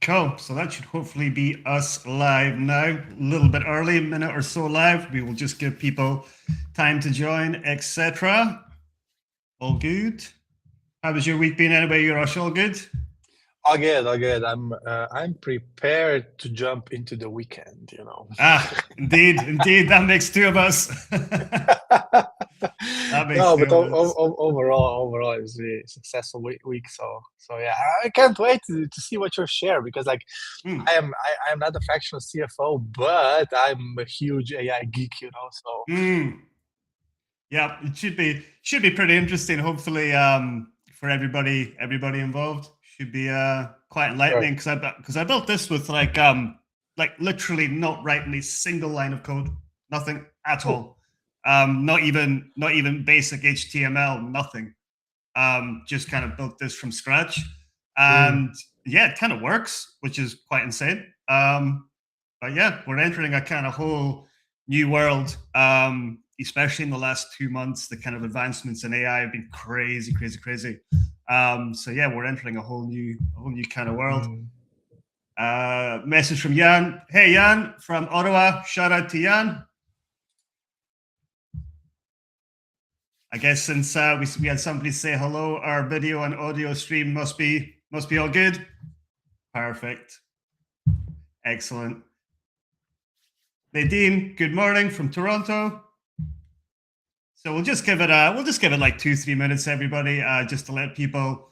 Cool. So that should hopefully be us live now. A little bit early, a minute or so live. We will just give people time to join, etc. All good. How was your week been anyway, Rush? All good? All good, all good. I'm prepared to jump into the weekend, you know. Indeed. That makes two of us. That makes No, two but of us. overall, it was a really successful week. So yeah, I can't wait to see what you'll share because like Mm, I am not a fractional CFO, but I'm a huge AI geek, you know. So mm. Yeah, it should be pretty interesting. Hopefully, for everybody involved, should be quite sure. enlightening because I built this with like literally not writing a single line of code, nothing at Oh. all, not even basic HTML, nothing. Just kind of built this from scratch, Mm, and yeah, it kind of works, which is quite insane. But yeah, we're entering a kind of whole new world. Especially in the last 2 months, the kind of advancements in AI have been crazy. So yeah, we're entering a whole new kind of world. mm. Message from Jan. Hey Jan from Ottawa. Shout out to Jan. I guess since we had somebody say hello, our video and audio stream must be all good. Perfect. Excellent. Nadine, good morning from Toronto. So we'll just give it like 2-3 minutes, everybody, just to let people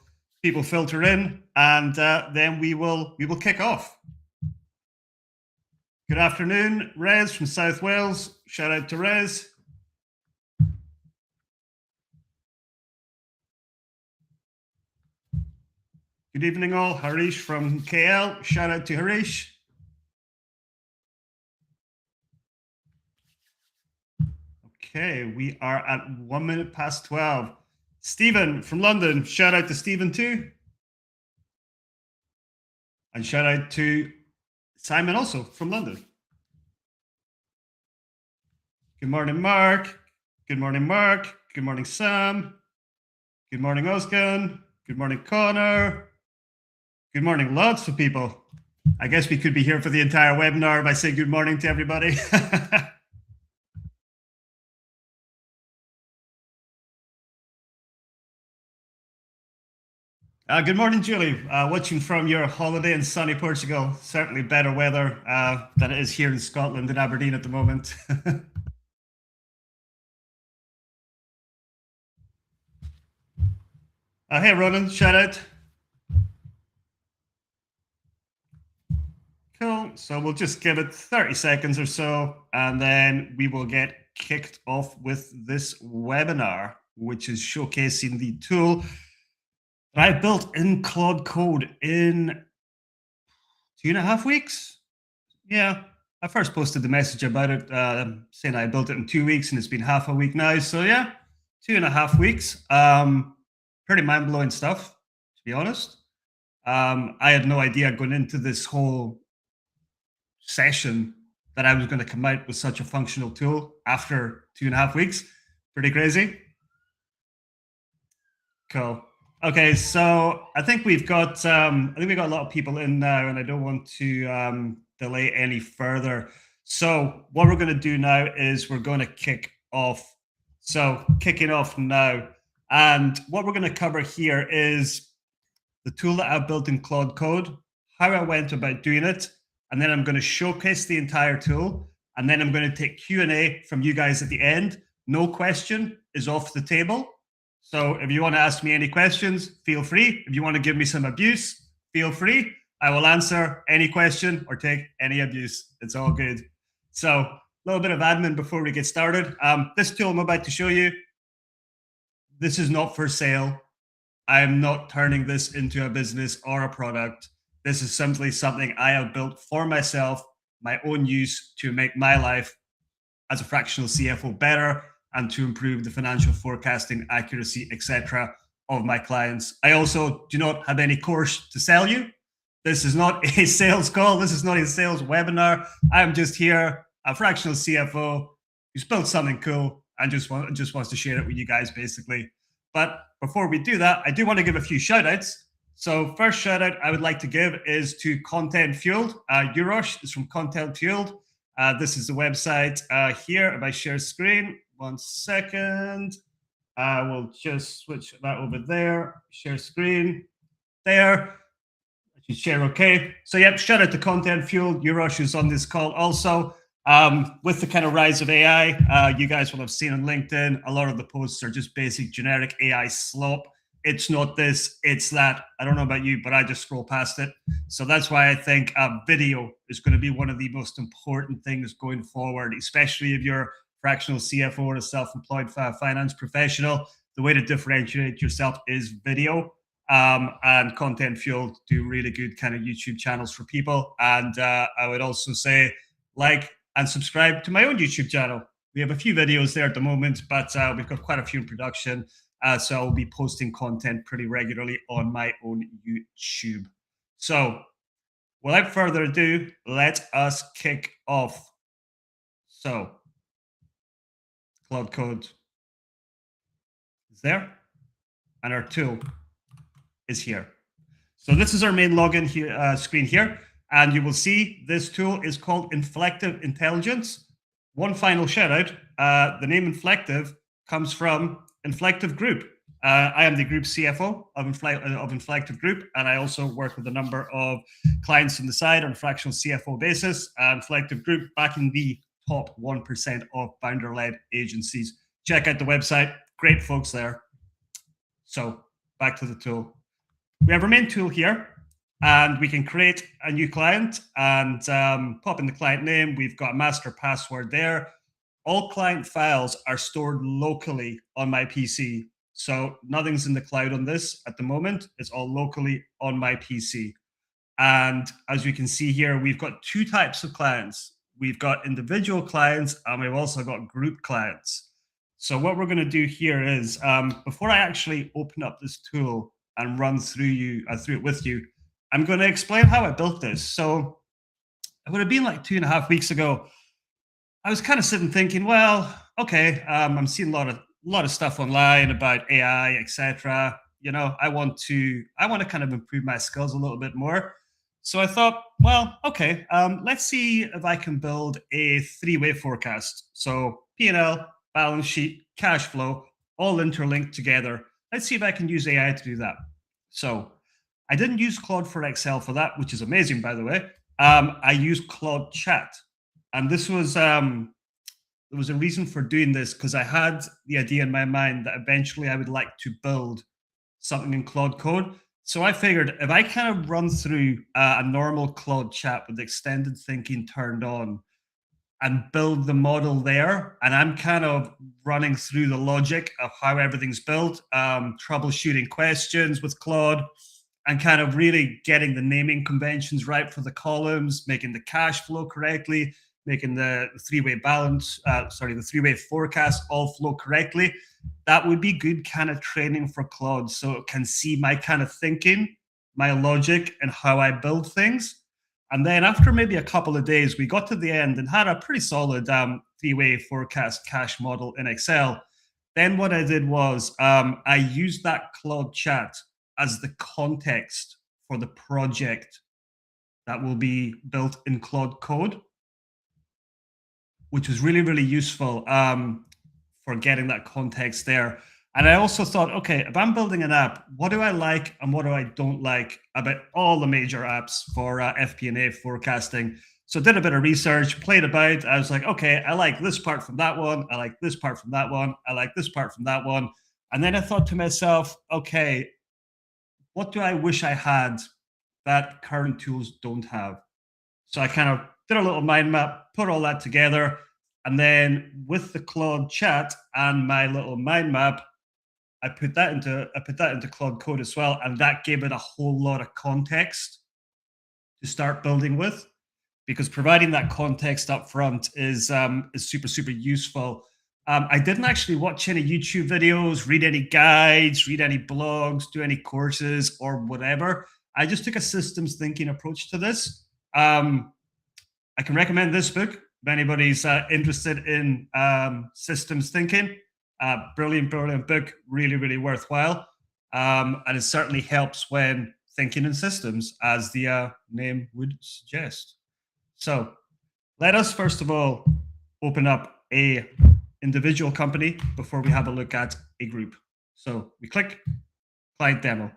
filter in, and then we will kick off. Good afternoon, Rez from South Wales. Shout out to Rez. Good evening, all. Harish from KL. Shout out to Harish. Okay, we are at 1 minute past 12. Stephen from London. Shout out to Stephen too. And shout out to Simon also from London. Good morning, Mark. Good morning, Mark. Good morning, Sam. Good morning, Oskan. Good morning, Connor. Good morning, lots of people. I guess we could be here for the entire webinar if I say good morning to everybody. Good morning, Julie. Watching from your holiday in sunny Portugal. Certainly better weather than it is here in Scotland and Aberdeen at the moment. Hey, Ronan, shout out. Cool. So we'll just give it 30 seconds or so, and then we will get kicked off with this webinar, which is showcasing the tool that I built in Claude Code in 2.5 weeks. Yeah, I first posted the message about it, saying I built it in 2 weeks, and it's been half a week now. So yeah, 2.5 weeks. Pretty mind-blowing stuff, to be honest. I had no idea going into this whole session that I was going to come out with such a functional tool after 2.5 weeks. Pretty crazy. Cool. Okay, so I think we've got a lot of people in now, and I don't want to delay any further. So what we're going to do now is we're going to kick off. So kicking off now, and what we're going to cover here is the tool that I built in Claude Code, how I went about doing it, and then I'm going to showcase the entire tool, and then I'm going to take Q&A from you guys at the end. No question is off the table. So if you want to ask me any questions, feel free. If you want to give me some abuse, feel free. I will answer any question or take any abuse. It's all good. So a little bit of admin before we get started. This tool I'm about to show you, this is not for sale. I'm not turning this into a business or a product. This is simply something I have built for myself, my own use to make my life as a fractional CFO better and to improve the financial forecasting accuracy, etc., of my clients. I also do not have any course to sell you. This is not a sales call. This is not a sales webinar. I'm just here, a fractional CFO who's built something cool and just wants to share it with you guys, basically. But before we do that, I do want to give a few shout outs. So first shout out I would like to give is to Content Fueled. Urosh is from Content Fueled. This is the website here. If I share screen, 1 second. I will just switch that over there. Share screen there. You share okay. So yep, shout out to Content Fueled. Urosh is on this call also. With the kind of rise of AI, you guys will have seen on LinkedIn, a lot of the posts are just basic generic AI slop. It's not this, it's that. I don't know about you, but I just scroll past it. So that's why I think video is going to be one of the most important things going forward, especially if you're a fractional CFO or a self-employed finance professional. The way to differentiate yourself is video. And Content Fueled do really good kind of YouTube channels for people. And I would also say like and subscribe to my own YouTube channel. We have a few videos there at the moment, but we've got quite a few in production. So I'll be posting content pretty regularly on my own YouTube. So without further ado, let us kick off. So Claude Code is there, and our tool is here. So this is our main login here, screen here, and you will see this tool is called Inflective Intelligence. One final shout out, the name Inflective comes from Inflective Group. I am the group CFO of Inflective Group, and I also work with a number of clients on the side on a fractional CFO basis. Inflective Group backing the top 1% of founder-led agencies. Check out the website, great folks there. So back to the tool. We have our main tool here, and we can create a new client and pop in the client name. We've got a master password there. All client files are stored locally on my PC. So nothing's in the cloud on this at the moment. It's all locally on my PC. And as you can see here, we've got two types of clients. We've got individual clients, and we've also got group clients. So what we're going to do here is, before I actually open up this tool and run through it with you, I'm going to explain how I built this. So it would have been like 2.5 weeks ago. I was kind of sitting thinking, well, okay, I'm seeing a lot of stuff online about AI, etc. You know, I want to kind of improve my skills a little bit more. So I thought, well, okay, let's see if I can build a 3-way forecast. So P&L, balance sheet, cash flow, all interlinked together. Let's see if I can use AI to do that. So I didn't use Claude for Excel for that, which is amazing, by the way. I used Claude Chat. And this was, there was a reason for doing this because I had the idea in my mind that eventually I would like to build something in Claude Code. So I figured if I kind of run through a normal Claude Chat with extended thinking turned on and build the model there, and I'm kind of running through the logic of how everything's built, troubleshooting questions with Claude, and kind of really getting the naming conventions right for the columns, making the cash flow correctly, making the three-way the three-way forecast all flow correctly. That would be good kind of training for Claude so it can see my kind of thinking, my logic, and how I build things. And then after maybe a couple of days, we got to the end and had a pretty solid three-way forecast cash model in Excel. Then what I did was I used that Claude Chat as the context for the project that will be built in Claude Code, which was really, really useful for getting that context there. And I also thought, okay, if I'm building an app, what do I like and what do I don't like about all the major apps for FP&A forecasting? So I did a bit of research, played about. I was like, okay, I like this part from that one. I like this part from that one. I like this part from that one. And then I thought to myself, okay, what do I wish I had that current tools don't have? So I kind of did a little mind map, put all that together. And then with the Claude Chat and my little mind map, I put that into Claude Code as well, and that gave it a whole lot of context to start building with, because providing that context up front is super, super useful. I didn't actually watch any YouTube videos, read any guides, read any blogs, do any courses or whatever. I just took a systems thinking approach to this. I can recommend this book if anybody's interested in systems thinking. Brilliant book, really, really worthwhile. And it certainly helps when thinking in systems, as the name would suggest. So let us first of all open up a individual company before we have a look at a group. So we click client demo.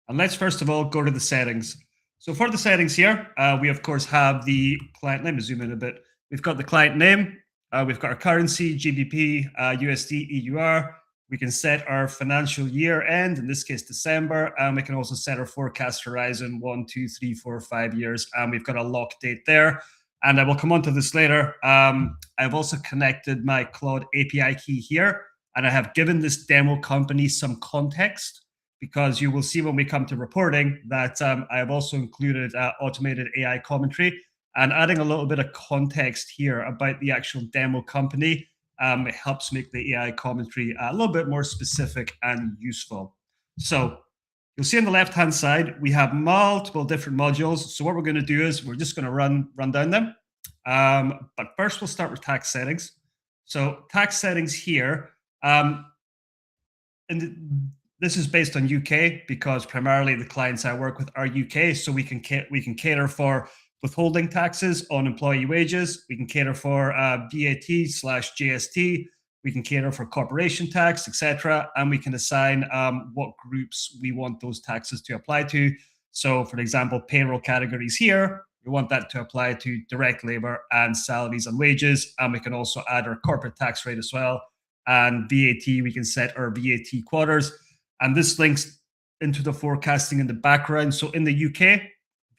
And let's first of all go to the settings. So for the settings here, we of course have the client. Let me zoom in a bit. We've got the client name. We've got our currency, GBP, USD, EUR. We can set our financial year end, in this case, December. And we can also set our forecast horizon 1, 2, 3, 4, 5 years. And we've got a lock date there. And I will come on to this later. I've also connected my Claude API key here. And I have given this demo company some context, because you will see when we come to reporting that I have also included automated AI commentary, and adding a little bit of context here about the actual demo company. It helps make the AI commentary a little bit more specific and useful. So you'll see on the left-hand side, we have multiple different modules. So what we're going to do is we're just going to run down them. But first, we'll start with tax settings. So tax settings here. This is based on UK, because primarily the clients I work with are UK. So we can cater for withholding taxes on employee wages. We can cater for VAT/GST. We can cater for corporation tax, etc. And we can assign what groups we want those taxes to apply to. So for example, payroll categories here, we want that to apply to direct labor and salaries and wages. And we can also add our corporate tax rate as well. And VAT, we can set our VAT quarters. And this links into the forecasting in the background. So in the UK,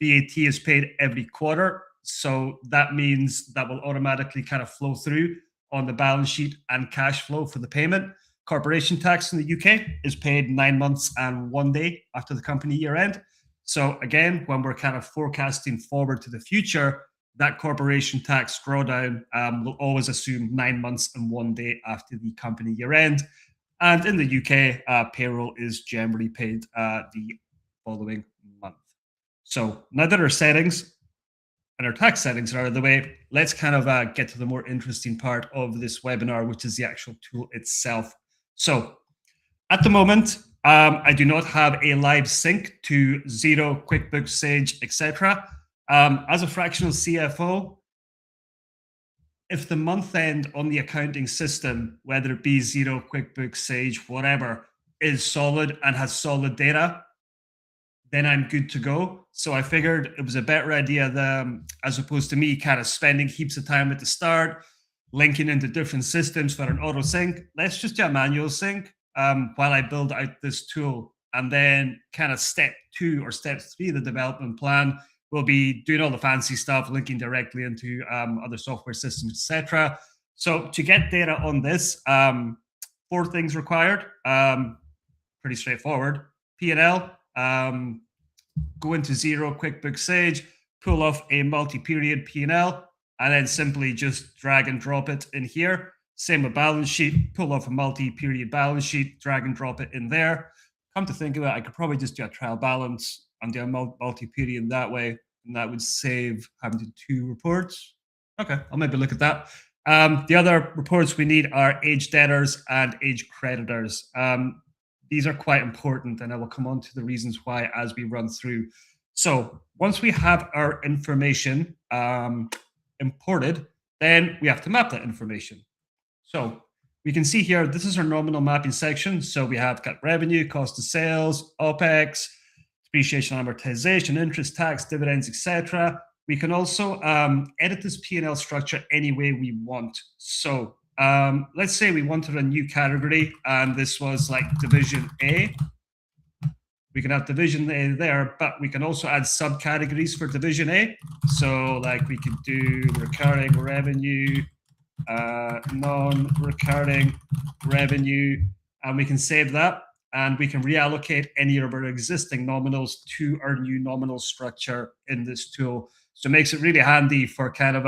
VAT is paid every quarter. So that means that will automatically kind of flow through on the balance sheet and cash flow for the payment. Corporation tax in the UK is paid 9 months and 1 day after the company year end. So again, when we're kind of forecasting forward to the future, that corporation tax drawdown will always assume 9 months and 1 day after the company year end. And in the UK, payroll is generally paid the following month. So now that our settings and our tax settings are out of the way, let's kind of get to the more interesting part of this webinar, which is the actual tool itself. So at the moment, I do not have a live sync to Xero, QuickBooks, Sage, etc. As a fractional CFO, if the month end on the accounting system, whether it be Xero, QuickBooks, Sage, whatever, is solid and has solid data, then I'm good to go. So I figured it was a better idea than, as opposed to me kind of spending heaps of time at the start, linking into different systems for an auto sync. Let's just do a manual sync while I build out this tool. And then kind of step 2 or step 3 of the development plan will be doing all the fancy stuff, linking directly into other software systems, etc. So to get data on this, 4 things required. Pretty straightforward. P&L, go into Xero, QuickBooks, Sage, pull off a multi-period P&L, and then simply just drag and drop it in here. Same with balance sheet, pull off a multi-period balance sheet, drag and drop it in there. Come to think of it, I could probably just do a trial balance and do a multi-period that way, and that would save having to do 2 reports. Okay, I'll maybe look at that. The other reports we need are age debtors and age creditors. These are quite important, and I will come on to the reasons why as we run through. So once we have our information imported, then we have to map that information. So we can see here, this is our nominal mapping section. So we have got revenue, cost of sales, OPEX, depreciation, amortization, interest, tax, dividends, etc. We can also edit this P&L structure any way we want. So let's say we wanted a new category, and this was like division A. We can have division A there, but we can also add subcategories for division A. So like we could do recurring revenue, non-recurring revenue, and we can save that, and we can reallocate any of our existing nominals to our new nominal structure in this tool. So it makes it really handy for kind of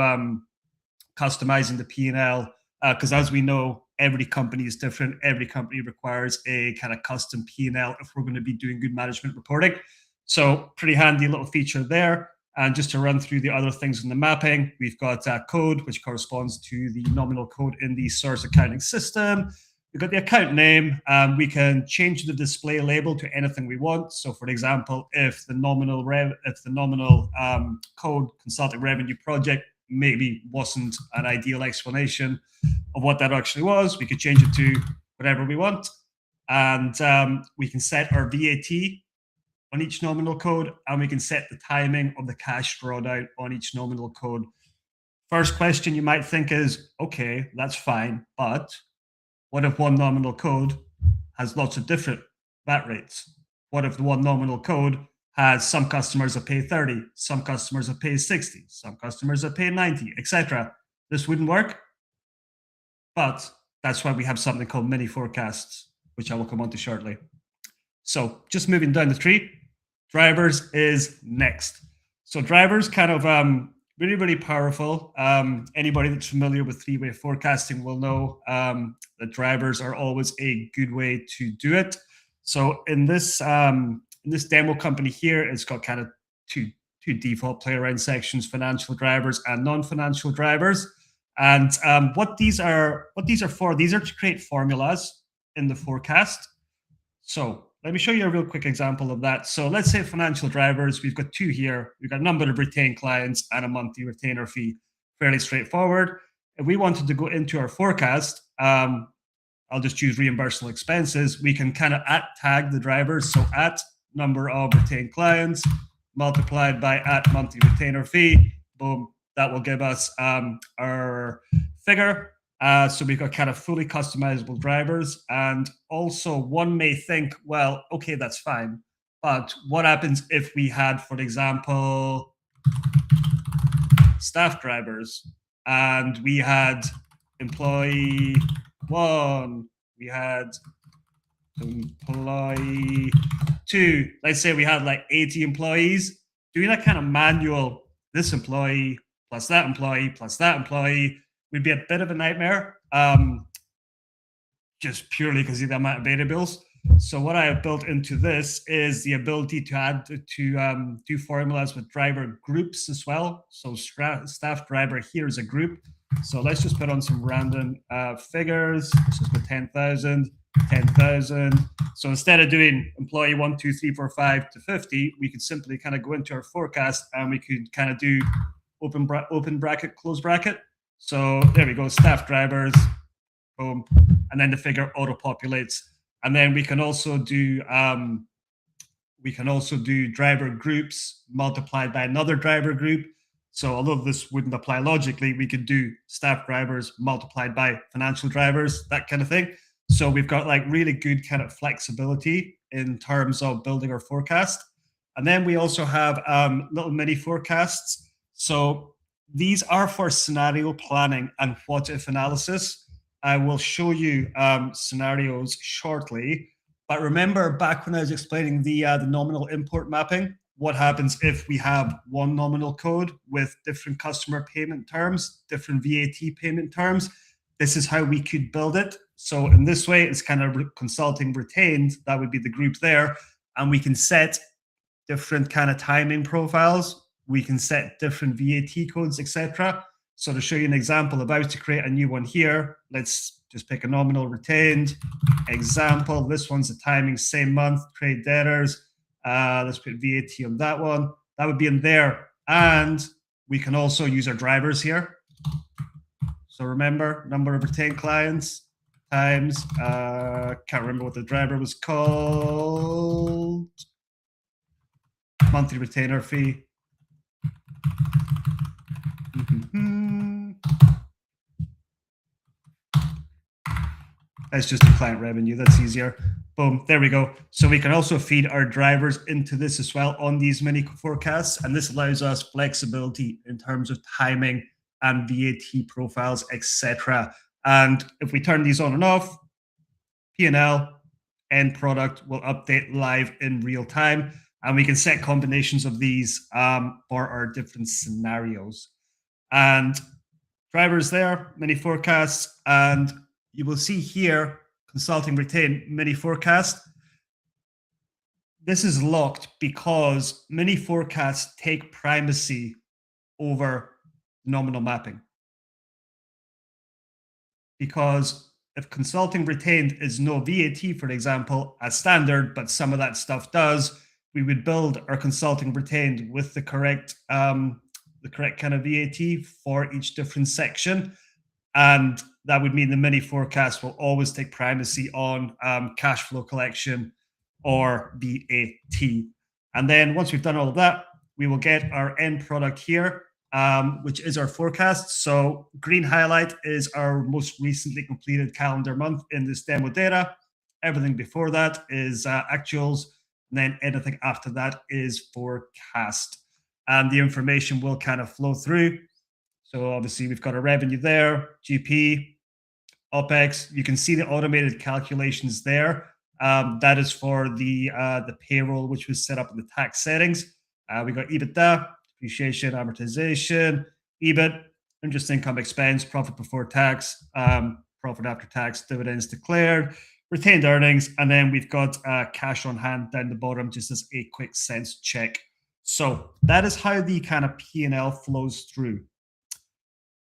customizing the P&L, because as we know, every company is different. Every company requires a kind of custom P&L if we're going to be doing good management reporting. So pretty handy little feature there. And just to run through the other things in the mapping, we've got code, which corresponds to the nominal code in the source accounting system. we've got the account name. We can change the display label to anything we want. So, for example, if the nominal code consulting revenue project maybe wasn't an ideal explanation of what that actually was, we could change it to whatever we want, and we can set our VAT on each nominal code, and we can set the timing of the cash drawdown on each nominal code. First question you might think is, okay, that's fine, but what if one nominal code has lots of different VAT rates? What if the one nominal code has some customers that pay 30, some customers that pay 60, some customers that pay 90, etc.? This wouldn't work, but that's why we have something called mini forecasts, which I will come on to shortly. So just moving down the tree, drivers is next. So drivers kind of really, really powerful. Anybody that's familiar with three-way forecasting will know that drivers are always a good way to do it. So in this demo company here, it's got kind of two default play around sections: financial drivers and non-financial drivers. And what these are for, these are to create formulas in the forecast. So let me show you a real quick example of that. So let's say financial drivers, we've got two here. We've got a number of retained clients and a monthly retainer fee. Fairly straightforward. If we wanted to go into our forecast, I'll just choose reimbursable expenses. We can kind of tag the drivers. So at number of retained clients multiplied by at monthly retainer fee. Boom. That will give us our figure. So we've got kind of fully customizable drivers. And also one may think, well, okay, that's fine. But what happens if we had, for example, staff drivers, and we had employee one, we had employee two. Let's say we had like 80 employees. Doing that kind of manual, this employee plus that employee plus that employee, would be a bit of a nightmare, just purely because of the amount of variables. So what I have built into this is the ability to add to do formulas with driver groups as well. So staff driver here is a group. So let's just put on some random figures. Let's just put 10,000, 10,000. So instead of doing employee 1, 2, 3, 4, 5 to 50, we could simply kind of go into our forecast and we could kind of do open bracket, close bracket. So there we go, staff drivers, boom, and then the figure auto populates. And then we can also do driver groups multiplied by another driver group. So although this wouldn't apply logically, we could do staff drivers multiplied by financial drivers, that kind of thing. So we've got like really good kind of flexibility in terms of building our forecast. And then we also have little mini forecasts. So these are for scenario planning and what if analysis. I will show you scenarios shortly. But remember back when I was explaining the nominal import mapping, what happens if we have one nominal code with different customer payment terms, different VAT payment terms? This is how we could build it. So in this way, it's kind of consulting retained. That would be the group there. And we can set different kind of timing profiles. We can set different VAT codes, etc. So to show you an example, about to create a new one here, let's just pick a nominal retained example. This one's the timing, same month, trade debtors. Let's put VAT on that one. That would be in there. And we can also use our drivers here. So remember, number of retained clients times, can't remember what the driver was called, monthly retainer fee. That's just the client revenue. That's easier. Boom, there we go. So we can also feed our drivers into this as well on these mini forecasts. And this allows us flexibility in terms of timing and VAT profiles, etc. And if we turn these on and off, P&L, end product will update live in real time. And we can set combinations of these for our different scenarios. And drivers there, mini forecasts, and you will see here, consulting retain mini forecast. This is locked because mini forecasts take primacy over nominal mapping. Because if consulting retained is no VAT, for example, as standard, but some of that stuff does, we would build our consulting retained with the correct kind of VAT for each different section. And that would mean the mini forecast will always take primacy on cash flow collection or VAT. And then once we've done all of that, we will get our end product here, which is our forecast. So green highlight is our most recently completed calendar month in this demo data. Everything before that is actuals, and then anything after that is forecast. And the information will kind of flow through. So obviously we've got our revenue there, GP, OPEX. You can see the automated calculations there. That is for the payroll, which was set up in the tax settings. We got EBITDA, depreciation, amortization, EBIT, interest income expense, profit before tax, profit after tax, dividends declared, retained earnings, and then we've got cash on hand down the bottom, just as a quick sense check. So that is how the kind of P&L flows through.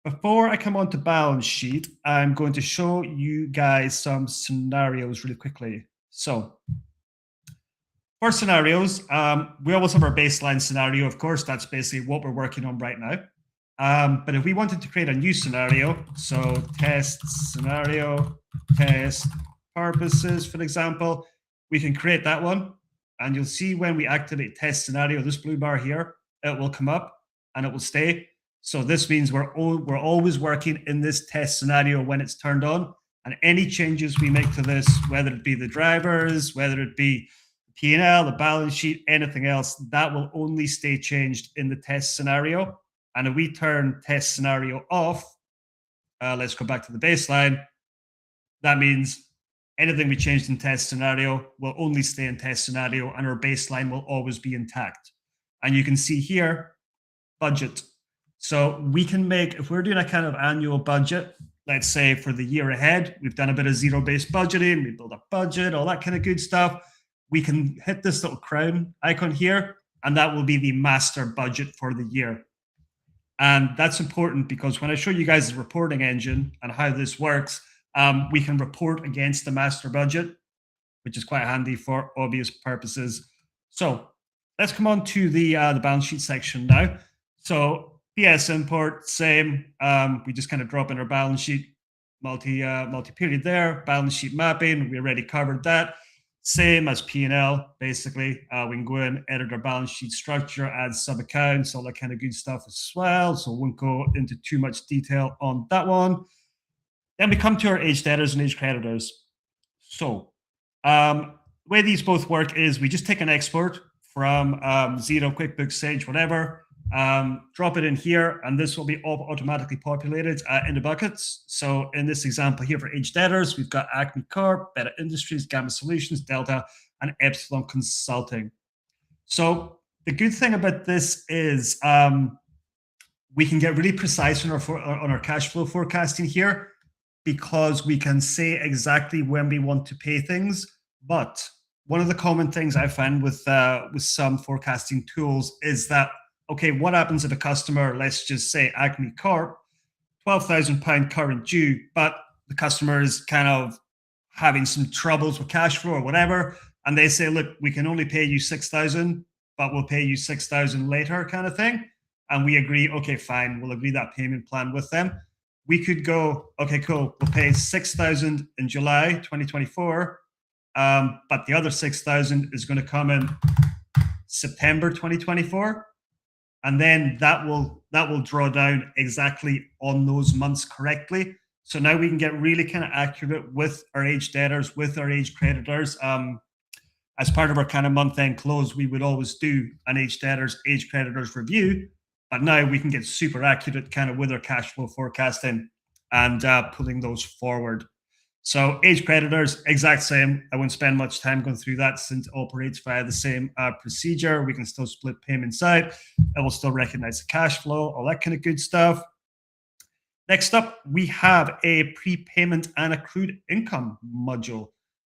Before I come on to balance sheet, I'm going to show you guys some scenarios really quickly. So for scenarios, we always have our baseline scenario, of course. That's basically what we're working on right now. But if we wanted to create a new scenario, so test scenario, test purposes, for example, we can create that one. And you'll see when we activate test scenario, this blue bar here, it will come up and it will stay. So this means we're always working in this test scenario when it's turned on. And any changes we make to this, whether it be the drivers, whether it be the P&L, the balance sheet, anything else, that will only stay changed in the test scenario. And if we turn test scenario off, let's go back to the baseline. That means anything we changed in test scenario will only stay in test scenario, and our baseline will always be intact. And you can see here, budget. So we can make, if we're doing a kind of annual budget, let's say for the year ahead, we've done a bit of zero-based budgeting, we build a budget, all that kind of good stuff. We can hit this little crown icon here, and that will be the master budget for the year. And that's important because when I show you guys the reporting engine and how this works, we can report against the master budget, which is quite handy for obvious purposes. So let's come on to the balance sheet section now. So PS import, same. We just kind of drop in our balance sheet, multi-period there. Balance sheet mapping, we already covered that. Same as P&L, basically. We can go in, edit our balance sheet structure, add sub-accounts, all that kind of good stuff as well. So we won't go into too much detail on that one. Then we come to our age debtors and age creditors. So the way these both work is we just take an export from Xero, QuickBooks, Sage, whatever, drop it in here, and this will be automatically populated in the buckets. So in this example here for age debtors, we've got Acme Corp, Beta Industries, Gamma Solutions, Delta, and Epsilon Consulting. So the good thing about this is we can get really precise on our cash flow forecasting here, because we can say exactly when we want to pay things. But one of the common things I find with some forecasting tools is that, okay, what happens if a customer, let's just say Acme Corp, £12,000 current due, but the customer is kind of having some troubles with cash flow or whatever, and they say, look, we can only pay you 6,000, but we'll pay you 6,000 later, kind of thing. And we agree, okay, fine, we'll agree that payment plan with them. We could go, okay, cool, we'll pay 6,000 in July 2024, but the other 6,000 is going to come in September 2024. And then that will draw down exactly on those months correctly. So now we can get really kind of accurate with our age debtors, with our age creditors. As part of our kind of month-end close, we would always do an age debtors, age creditors review. But now we can get super accurate kind of with our cash flow forecasting and pulling those forward. So age creditors, exact same. I won't spend much time going through that since it operates via the same procedure. We can still split payments out. It will still recognize the cash flow, all that kind of good stuff. Next up, we have a prepayment and accrued income module.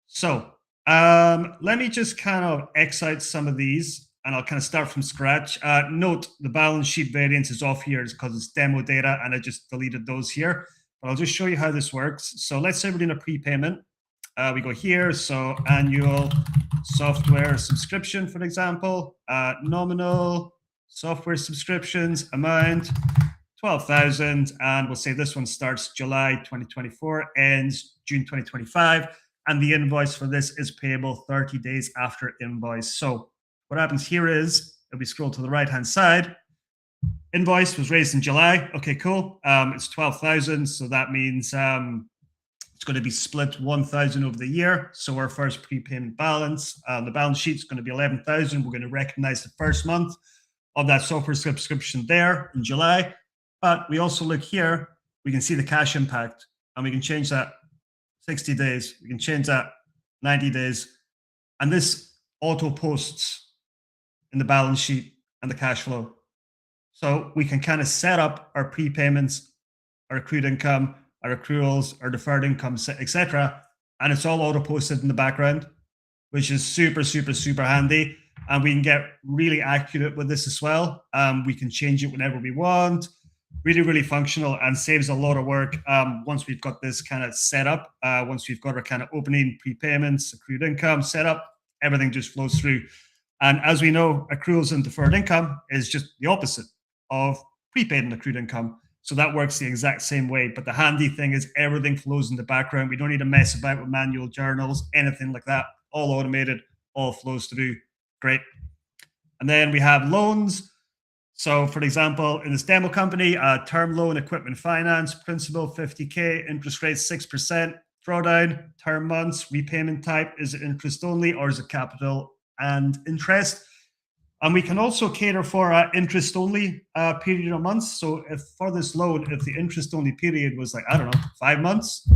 So let me just kind of X out some of these, and I'll kind of start from scratch. Note the balance sheet variance is off here because it's demo data, and I just deleted those here. but I'll just show you how this works. So let's say we're doing a prepayment. We go here, so annual software subscription, for example, nominal software subscriptions amount 12,000, and we'll say this one starts July 2024, ends June 2025, and the invoice for this is payable 30 days after invoice. So what happens here is, if we scroll to the right-hand side, invoice was raised in July. Okay, cool. It's 12,000, so that means it's going to be split 1,000 over the year. So our first prepayment balance, the balance sheet is going to be 11,000. We're going to recognize the first month of that software subscription there in July. But we also look here, we can see the cash impact, and we can change that 60 days. We can change that 90 days. And this auto posts in the balance sheet and the cash flow. So we can kind of set up our prepayments, our accrued income, our accruals, our deferred income, etc. And it's all auto posted in the background, which is super, super, super handy. And we can get really accurate with this as well. We can change it whenever we want. Really, really functional, and saves a lot of work once we've got this kind of set up. Once we've got our kind of opening prepayments, accrued income set up, everything just flows through. And as we know, accruals and deferred income is just the opposite of prepaid and accrued income. So that works the exact same way. But the handy thing is everything flows in the background. We don't need to mess about with manual journals, anything like that. All automated, all flows through. Great. And then we have loans. So for example, in this demo company, term loan, equipment finance, principal 50K, interest rate 6%, drawdown, term months, repayment type, is it interest only or is it capital and interest? And we can also cater for interest only period of months. So if for this loan, if the interest only period was like, I don't know, 5 months,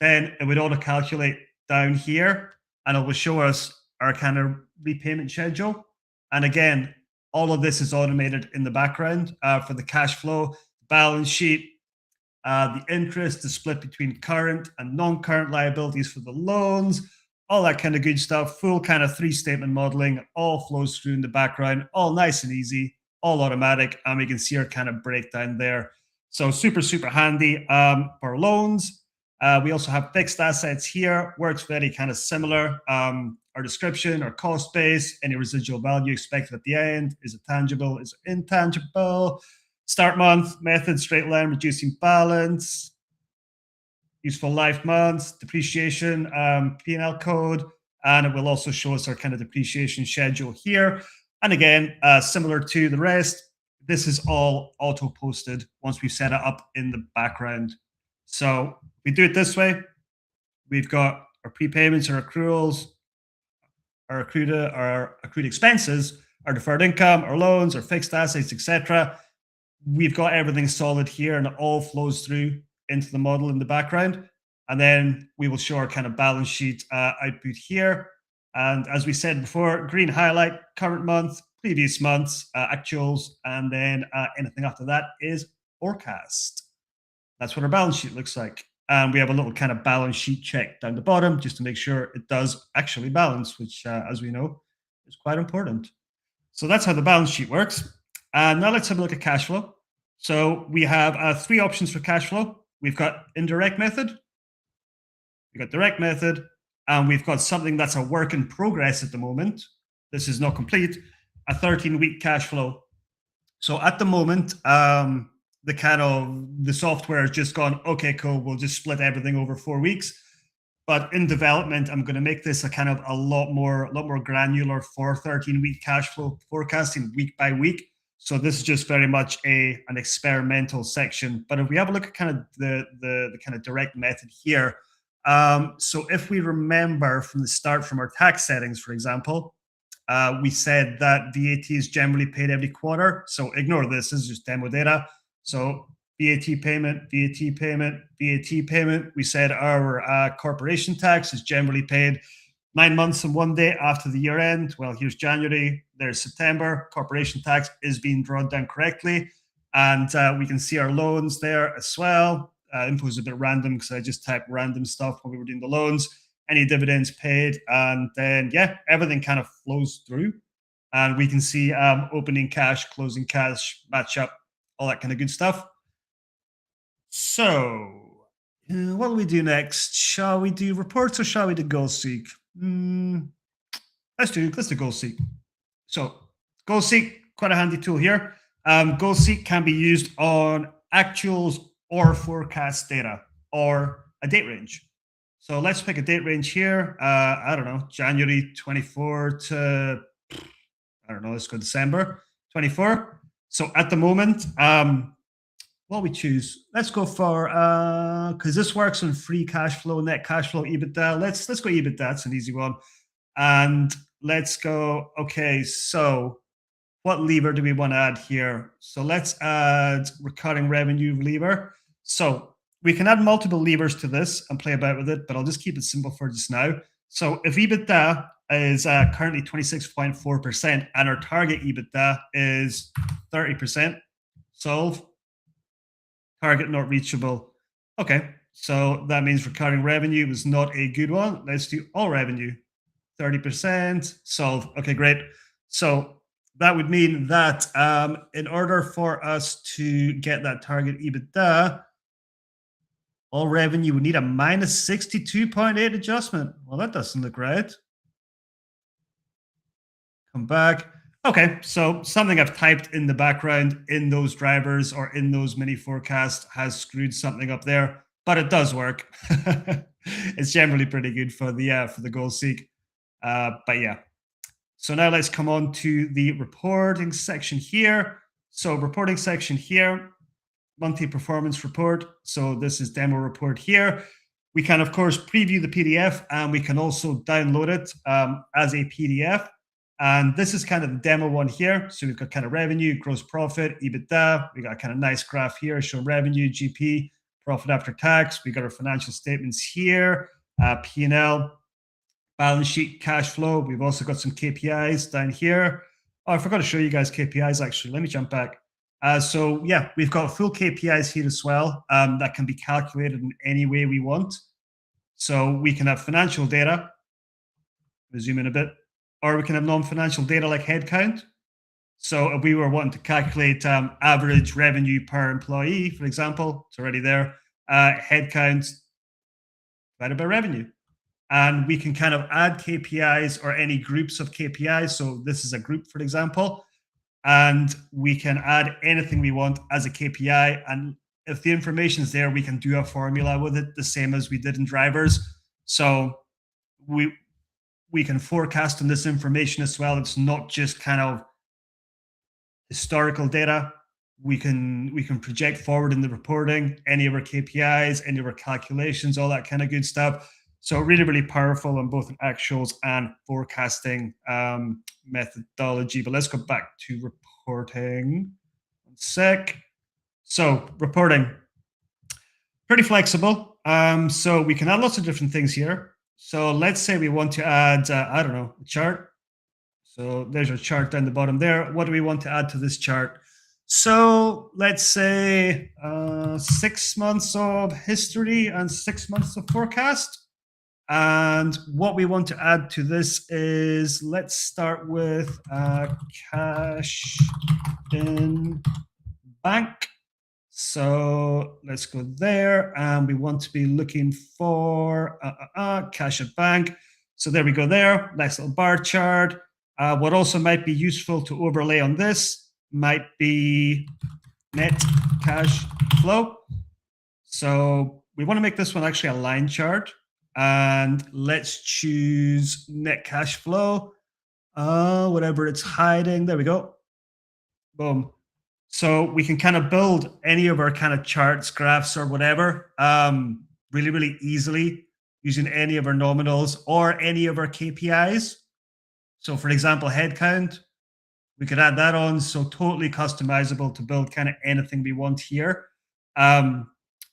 then it would auto calculate down here and it will show us our kind of repayment schedule. And again, all of this is automated in the background for the cash flow, balance sheet, the interest is split between current and non-current liabilities for the loans, all that kind of good stuff, full kind of 3-statement modeling, all flows through in the background, all nice and easy, all automatic, and we can see our kind of breakdown there. So super, super handy for loans. We also have fixed assets here, works very kind of similar. Our description, our cost base, any residual value expected at the end. Is it tangible? Is it intangible? Start month, method, straight line, reducing balance, useful life months, depreciation, P&L code, and it will also show us our kind of depreciation schedule here. And again, similar to the rest, this is all auto-posted once we've set it up in the background. So we do it this way. We've got our prepayments, our accruals, our accrued expenses, our deferred income, our loans, our fixed assets, etc. We've got everything solid here, and it all flows through into the model in the background. And then we will show our kind of balance sheet output here. And as we said before, green highlight, current month, previous months, actuals, and then anything after that is forecast. That's what our balance sheet looks like. And we have a little kind of balance sheet check down the bottom just to make sure it does actually balance, which, as we know, is quite important. So that's how the balance sheet works. And now let's have a look at cash flow. So we have 3 options for cash flow. We've got indirect method, we've got direct method, and we've got something that's a work in progress at the moment. This is not complete, a 13-week cash flow. So at the moment, the software has just gone, okay, cool, we'll just split everything over 4 weeks. But in development, I'm going to make this a lot more granular for 13-week cash flow forecasting week by week. So this is just very much an experimental section. But if we have a look at kind of the kind of direct method here, so if we remember from the start from our tax settings, for example, we said that VAT is generally paid every quarter. So ignore this. This is just demo data. So VAT payment, VAT payment, VAT payment. We said our corporation tax is generally paid 9 months and 1 day after the year end. Well, here's January, there's September. Corporation tax is being drawn down correctly. And we can see our loans there as well. Info is a bit random because I just typed random stuff when we were doing the loans. Any dividends paid. And then, yeah, everything kind of flows through. And we can see opening cash, closing cash, match up, all that kind of good stuff. So What will we do next? Shall we do reports or shall we do goal seek? Let's do goal seek. So goal seek, quite a handy tool here. Goal seek can be used on actuals or forecast data or a date range. So let's pick a date range here. I don't know, January 24 to, I don't know, let's go December 24. So at the moment, what we choose, let's go for, because this works on free cash flow, net cash flow, EBITDA. Let's go EBITDA. That's an easy one. And let's go, okay, so what lever do we want to add here? So let's add recurring revenue lever. So we can add multiple levers to this and play about with it, but I'll just keep it simple for just now. So if EBITDA is currently 26.4% and our target EBITDA is 30%, solve, target not reachable. Okay, so that means recurring revenue was not a good one. Let's do all revenue, 30%, solve. Okay, great. So that would mean that in order for us to get that target EBITDA, all revenue would need a minus 62.8 adjustment. Well, that doesn't look right. Come back. Okay, so something I've typed in the background in those drivers or in those mini forecasts has screwed something up there, but it does work. It's generally pretty good for the goal seek. But yeah. So now let's come on to the reporting section here. So reporting section here, monthly performance report. So this is demo report here. We can, of course, preview the PDF and we can also download it as a PDF. And this is kind of the demo one here. So we've got kind of revenue, gross profit, EBITDA. We got a kind of nice graph here showing revenue, GP, profit after tax. We got our financial statements here, P&L, balance sheet, cash flow. We've also got some KPIs down here. Oh, I forgot to show you guys KPIs actually. Let me jump back. So yeah, we've got full KPIs here as well that can be calculated in any way we want. So we can have financial data. We'll zoom in a bit. Or we can have non-financial data like headcount. So if we were wanting to calculate average revenue per employee, for example, it's already there, headcount divided by revenue. And we can kind of add KPIs or any groups of KPIs. So this is a group, for example, and we can add anything we want as a KPI. And if the information is there, we can do a formula with it, the same as we did in drivers. So we can forecast on this information as well. It's not just kind of historical data. We can project forward in the reporting, any of our KPIs, any of our calculations, all that kind of good stuff. So really, really powerful on both an actuals and forecasting methodology. But let's go back to reporting. One sec. So reporting, pretty flexible. So we can add lots of different things here. So let's say we want to add, I don't know, a chart. So there's our chart down the bottom there. What do we want to add to this chart? So let's say 6 months of history and 6 months of forecast. And what we want to add to this is, let's start with cash in bank. So let's go there, and we want to be looking for cash at bank. So there we go there, nice little bar chart. What also might be useful to overlay on this might be net cash flow. So we want to make this one actually a line chart. And let's choose net cash flow, whatever it's hiding. There we go. Boom. So we can kind of build any of our kind of charts, graphs, or whatever really, really easily using any of our nominals or any of our KPIs. So for example, headcount, we could add that on. So totally customizable to build kind of anything we want here.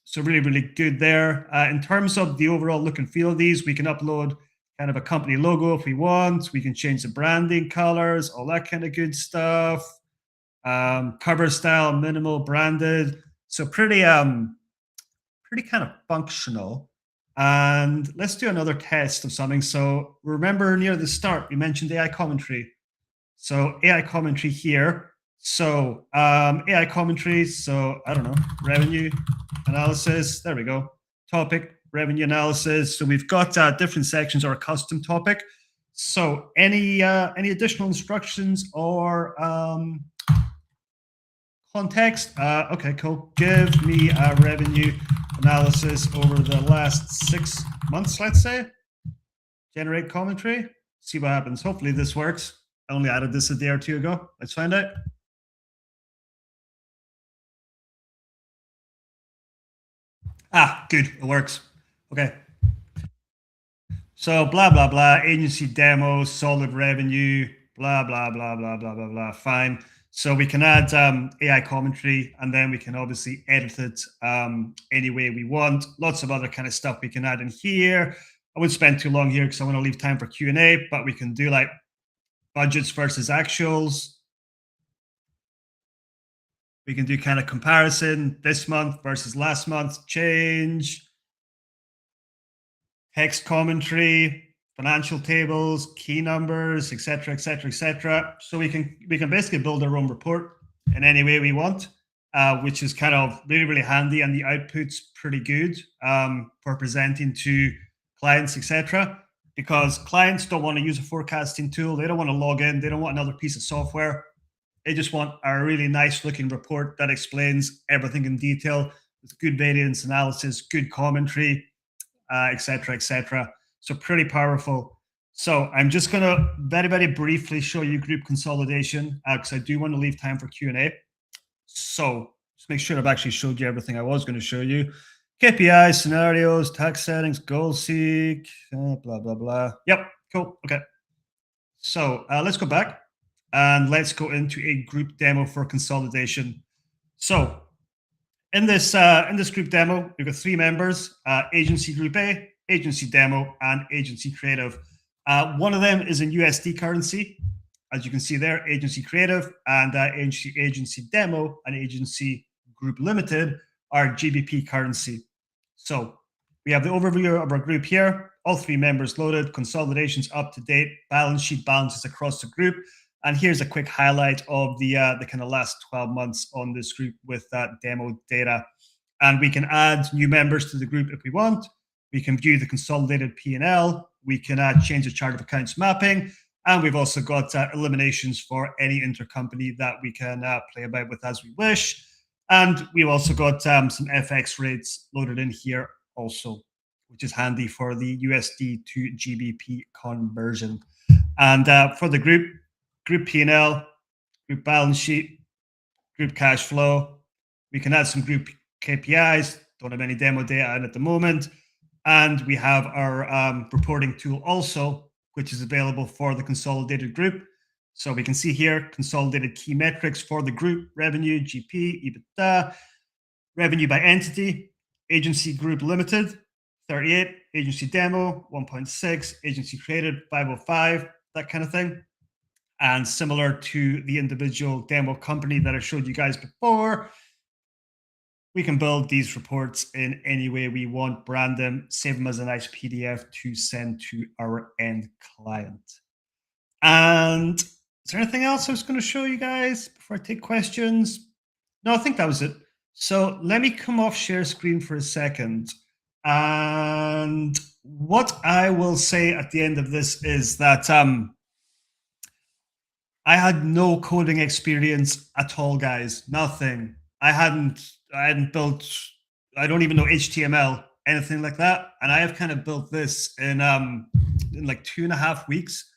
So really, really good there. In terms of the overall look and feel of these, we can upload kind of a company logo if we want. We can change the branding colors, all that kind of good stuff. Cover style, minimal, branded. So pretty kind of functional. And let's do another test of something. So remember near the start, we mentioned AI commentary. So AI commentary here. So AI commentary, so I don't know, revenue analysis, there we go. topic, revenue analysis. So we've got different sections or a custom topic. So any additional instructions or context? Okay, cool. Give me a revenue analysis over the last 6 months, let's say. Generate commentary. See what happens. Hopefully this works. I only added this a day or two ago. Let's find out. Ah, good. It works. Okay. So blah, blah, blah. Agency demo, solid revenue, blah, blah, blah, blah, blah, blah, blah. Fine. So we can add AI commentary, and then we can obviously edit it any way we want. Lots of other kind of stuff we can add in here. I won't spend too long here because I want to leave time for Q&A, but we can do like budgets versus actuals. We can do kind of comparison, this month versus last month, change, text commentary, financial tables, key numbers, etc., etc., etc. So we can basically build our own report in any way we want, which is kind of really, really handy, and the output's pretty good for presenting to clients, etc. Because clients don't want to use a forecasting tool. They don't want to log in. They don't want another piece of software. They just want a really nice looking report that explains everything in detail with good variance analysis, good commentary, etc., etc. So pretty powerful. So I'm just going to very, very briefly show you group consolidation because I do want to leave time for Q&A. So just make sure I've actually showed you everything I was going to show you. KPI, scenarios, tax settings, goal seek, blah, blah, blah. Yep, cool. Okay. So let's go back and let's go into a group demo for consolidation. So in this group demo, we've got 3 members: agency group A, agency demo, and agency creative. One of them is in USD currency, as you can see there, agency creative, and agency demo and agency group limited are GBP currency. So we have the overview of our group here, all 3 members loaded, consolidations up to date, balance sheet balances across the group. And here's a quick highlight of the kind of last 12 months on this group with that demo data. And we can add new members to the group if we want. We can view the consolidated P&L. We can change the chart of accounts mapping. And we've also got eliminations for any intercompany that we can play about with as we wish. And we've also got some FX rates loaded in here also, which is handy for the USD to GBP conversion. And for the group P&L, group balance sheet, group cash flow, we can add some group KPIs. Don't have any demo data at the moment. And we have our reporting tool also, which is available for the consolidated group. So we can see here consolidated key metrics for the group: revenue, GP, EBITDA, revenue by entity, agency group limited, 38, agency demo, 1.6, agency created, 505, that kind of thing. And similar to the individual demo company that I showed you guys before, we can build these reports in any way we want, brand them, save them as a nice PDF to send to our end client. And is there anything else I was going to show you guys before I take questions? No, I think that was it. So let me come off share screen for a second. And what I will say at the end of this is that I had no coding experience at all, guys. Nothing. I hadn't built, I don't even know HTML, anything like that. And I have kind of built this in like 2.5 weeks.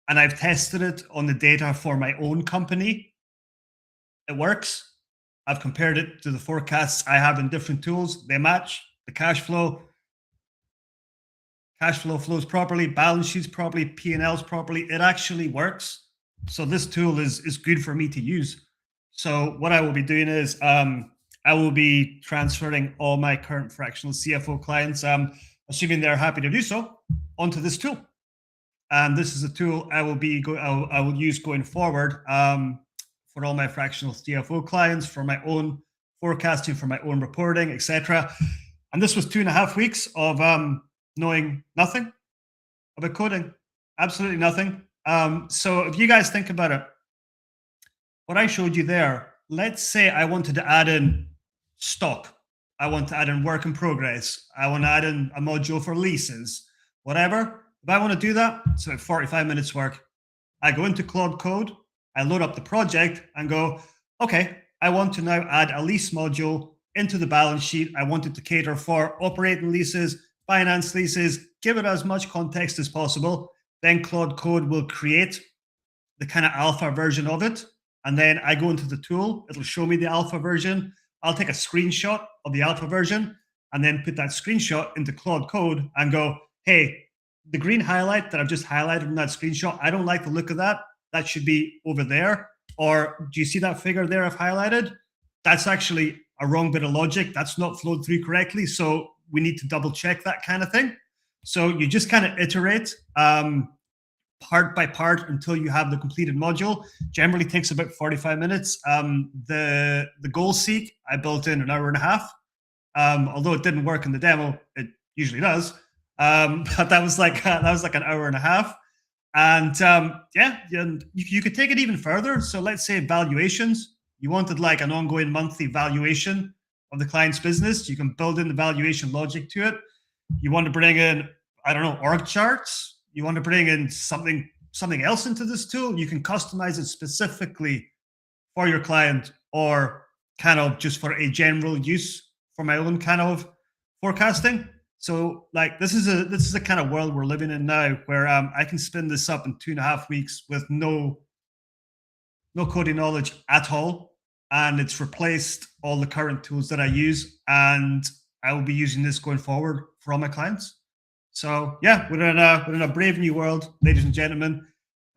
And I've tested it on the data for my own company. It works. I've compared it to the forecasts I have in different tools. They match. The cash flow flows properly, balance sheets properly, P&Ls properly. It actually works. So this tool is good for me to use. So what I will be doing is I will be transferring all my current fractional CFO clients, assuming they're happy to do so, onto this tool. And this is a tool I will use going forward for all my fractional CFO clients, for my own forecasting, for my own reporting, etc. And this was 2.5 weeks of knowing nothing about coding, absolutely nothing. So if you guys think about it, what I showed you there, let's say I wanted to add in stock. I want to add in work in progress. I want to add in a module for leases, whatever. If I want to do that, it's about 45 minutes work. I go into Claude Code, I load up the project and go, okay, I want to now add a lease module into the balance sheet. I want it to cater for operating leases, finance leases, give it as much context as possible. Then Claude Code will create the kind of alpha version of it. And then I go into the tool, it'll show me the alpha version. I'll take a screenshot of the alpha version and then put that screenshot into Claude Code and go, hey, the green highlight that I've just highlighted in that screenshot, I don't like the look of that. That should be over there. Or do you see that figure there I've highlighted? That's actually a wrong bit of logic. That's not flowed through correctly. So we need to double check that kind of thing. So you just kind of iterate part by part until you have the completed module. Generally takes about 45 minutes. The goal seek I built in an hour and a half. Although it didn't work in the demo, it usually does. But that was like an hour and a half. And yeah, you could take it even further. So let's say valuations. You wanted like an ongoing monthly valuation of the client's business. You can build in the valuation logic to it. You want to bring in, I don't know, org charts. You want to bring in something else into this tool. You can customize it specifically for your client or kind of just for a general use for my own kind of forecasting. So like this is a kind of world we're living in now where I can spin this up in 2.5 weeks with no coding knowledge at all. And it's replaced all the current tools that I use. And I will be using this going forward for all my clients. So yeah, we're in a brave new world, ladies and gentlemen.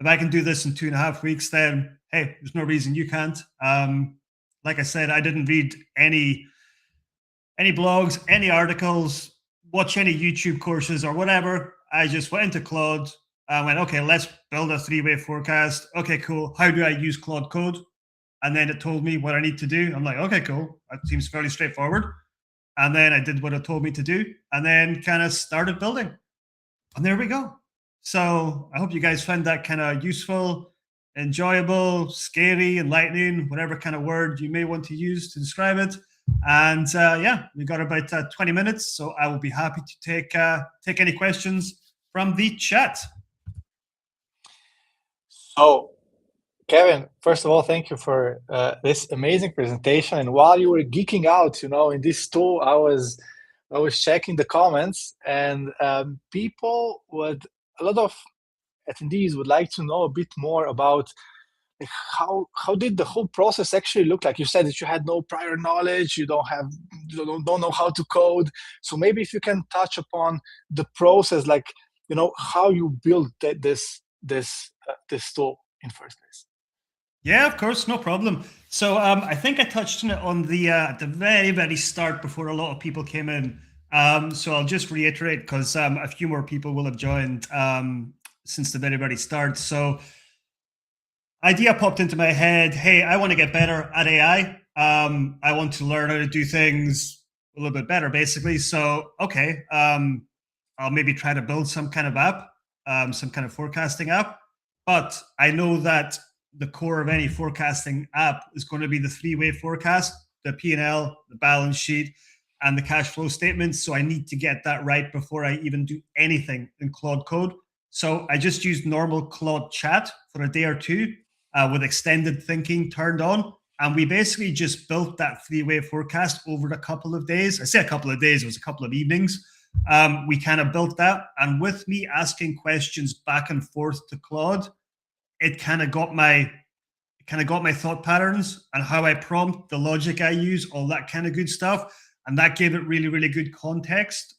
If I can do this in 2.5 weeks, then hey, there's no reason you can't. Like I said, I didn't read any blogs, any articles, watch any YouTube courses or whatever. I just went into Claude. I went, okay, let's build a 3-way forecast. Okay, cool. How do I use Claude Code? And then it told me what I need to do. I'm like, okay, cool. That seems fairly straightforward. And then I did what it told me to do and then kind of started building. And there we go. So I hope you guys find that kind of useful, enjoyable, scary, enlightening, whatever kind of word you may want to use to describe it. And yeah, we got about 20 minutes. So I will be happy to take any questions from the chat. So, Kevin, first of all, thank you for this amazing presentation. And while you were geeking out, in this tool, I was checking the comments, and a lot of attendees would like to know a bit more about how did the whole process actually look like. You said that you had no prior knowledge, you don't know how to code. So maybe if you can touch upon the process, like how you built this tool in first place. Yeah, of course, no problem. So I think I touched on it on the at the very, very start before a lot of people came in. So I'll just reiterate because a few more people will have joined since the very, very start. So idea popped into my head. Hey, I want to get better at AI. I want to learn how to do things a little bit better, basically. So, okay, I'll maybe try to build some kind of app, some kind of forecasting app. But I know that the core of any forecasting app is going to be the 3-way forecast, the P&L, the balance sheet, and the cash flow statements. So I need to get that right before I even do anything in Claude Code. So I just used normal Claude chat for a day or two with extended thinking turned on. And we basically just built that 3-way forecast over a couple of days. I say a couple of days, it was a couple of evenings. We kind of built that. And with me asking questions back and forth to Claude, it kind of got my thought patterns and how I prompt, the logic I use, all that kind of good stuff. And that gave it really, really good context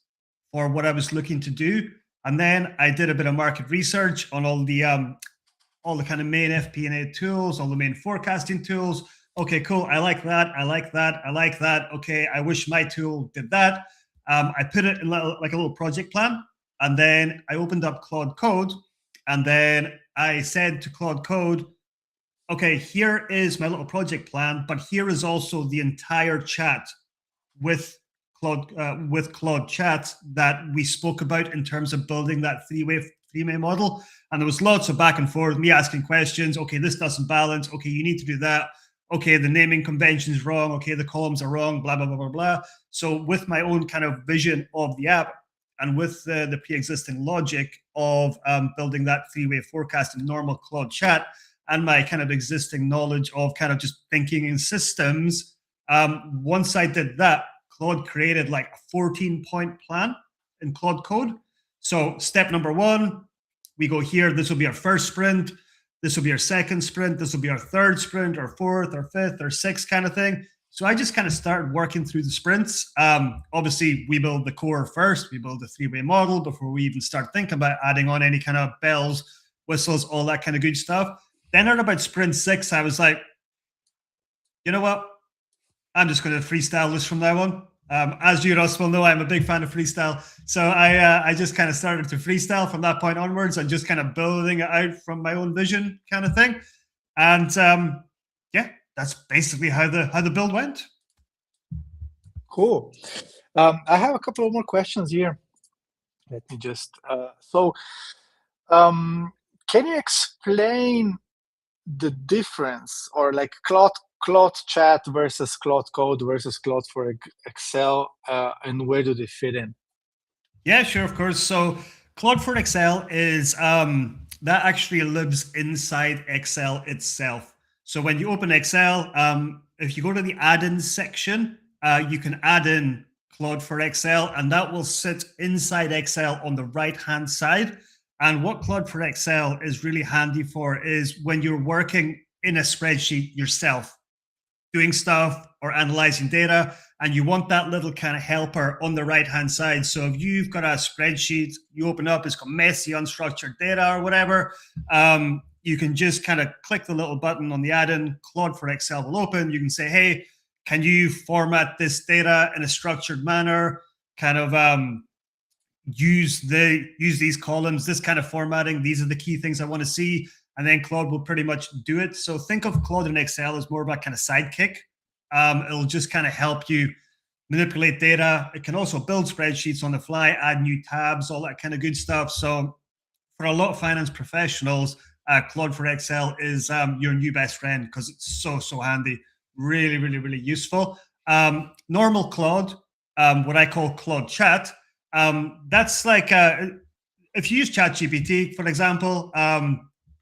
for what I was looking to do. And then I did a bit of market research on all the kind of main FP&A tools, all the main forecasting tools. Okay, cool. I like that. I like that. I like that. Okay, I wish my tool did that. I put it in like a little project plan. And then I opened up Claude Code. And then I said to Claude Code, okay, here is my little project plan, but here is also the entire chat with Claude Chat that we spoke about in terms of building that 3-way model. And there was lots of back and forth, me asking questions. Okay, this doesn't balance. Okay, you need to do that. okay, the naming convention is wrong, okay, the columns are wrong, blah, blah, blah, blah, blah. So with my own kind of vision of the app and with the pre-existing logic of building that three-way forecast in normal Claude chat and my kind of existing knowledge of kind of just thinking in systems, once I did that, Claude created like a 14-point plan in Claude Code. So step number one, we go here, this will be our first sprint. This will be our second sprint. This will be our third sprint, or fourth, or fifth, or sixth kind of thing. So I just kind of started working through the sprints. Obviously, we build the core first. We build the three-way model before we even start thinking about adding on any kind of bells, whistles, all that kind of good stuff. Then at about sprint 6, I was like, you know what? I'm just going to freestyle this from now on. As you, Russ, will know, I'm a big fan of freestyle. So I just kind of started to freestyle from that point onwards and just kind of building it out from my own vision kind of thing. And yeah, that's basically how the build went. Cool. I have a couple of more questions here. Let me just, can you explain the difference, or like Claude Chat versus Claude Code versus Claude for Excel, and where do they fit in? Yeah, sure, of course. So Claude for Excel is that actually lives inside Excel itself. So when you open Excel, if you go to the add-ins section, you can add in Claude for Excel, and that will sit inside Excel on the right-hand side. And what Claude for Excel is really handy for is when you're working in a spreadsheet yourself, doing stuff or analyzing data, and you want that little kind of helper on the right-hand side. So if you've got a spreadsheet, you open up, it's got messy, unstructured data or whatever, you can just kind of click the little button on the add-in, Claude for Excel will open. You can say, hey, can you format this data in a structured manner? Kind of use these columns, this kind of formatting. These are the key things I want to see. And then Claude will pretty much do it. So think of Claude in Excel as more of a kind of sidekick. It'll just kind of help you manipulate data. It can also build spreadsheets on the fly, add new tabs, all that kind of good stuff. So for a lot of finance professionals, Claude for Excel is your new best friend because it's so handy. Really, really, really useful. Normal Claude, what I call Claude Chat, that's like if you use ChatGPT, for example,